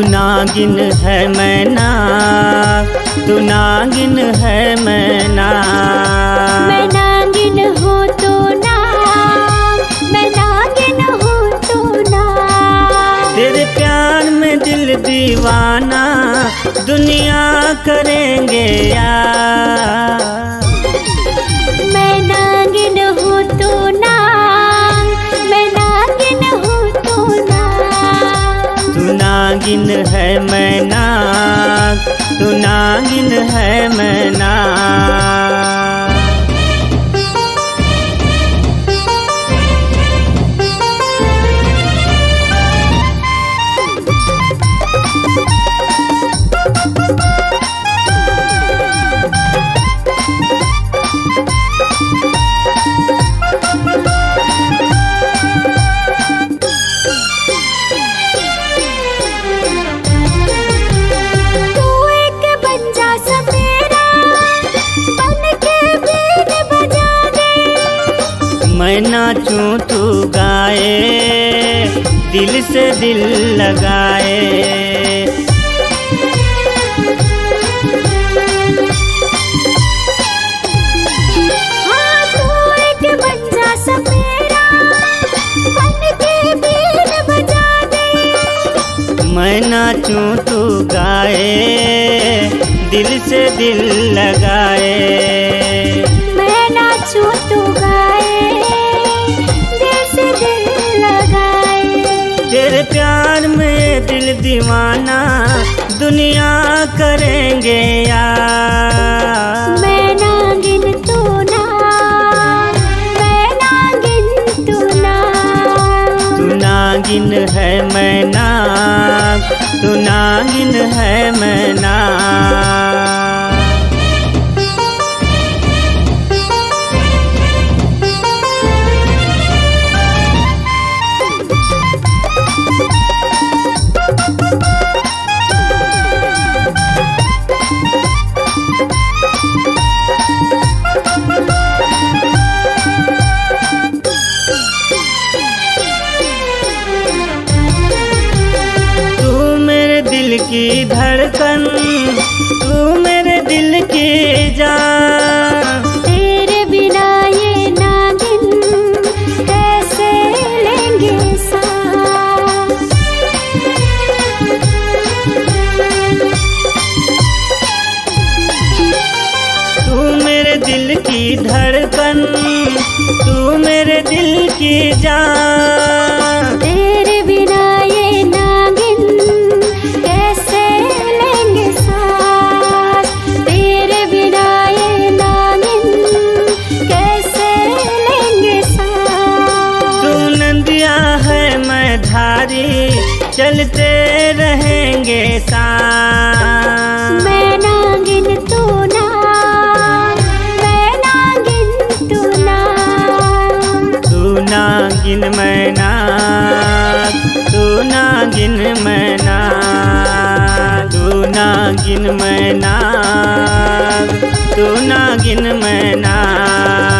नागिन है मैं नाग, तू नागिन है मैं नाग। मैं नागिन हूँ तो नाग, मैं नागिन हूँ तो नाग। तेरे प्यार में दिल दीवाना, दुनिया करेंगे यार। मैं नागिन हूँ तो नाग, मैं नागिन हूँ तो नाग। तू नागिन है मैं नाग, तू नागिन है मैं नाग। मैं नाचूं तू गाए, दिल से दिल लगाए। हाँ तू एक बंजा सपेरा, बन के बीन बजा दे। मैं नाचूं तू गाए, दिल से दिल लगाए। मैं नाचूं तू गाए, दिल से दिल लगाए। तेरे प्यार में दिल दीवाना, दुनिया करेंगे यार। मैं नागिन तू नाग, मैं नागिन तू नाग। तू नागिन है मैं नाग, तू नागिन है मैं नाग। दिल की धड़कन, तू मेरे दिल की जान। तेरे बिना ये नागिन कैसे लेंगे सांस। तू मेरे दिल की धड़कन, तू मेरे दिल की जान। तेरे बिना ये नागिन कैसे लेंगे सांस। तेरे बिना ये नागिन कैसे लेंगे सांस। तू नंदिया है मैं धारी, चलते रहेंगे साथ। मैं नागिन तू नाग, मैं नागिन तू नाग। तू नागिन मैं नाग, तू नागिन मैं नाग। तू नागिन मैं नाग, तू नागिन मैं नाग।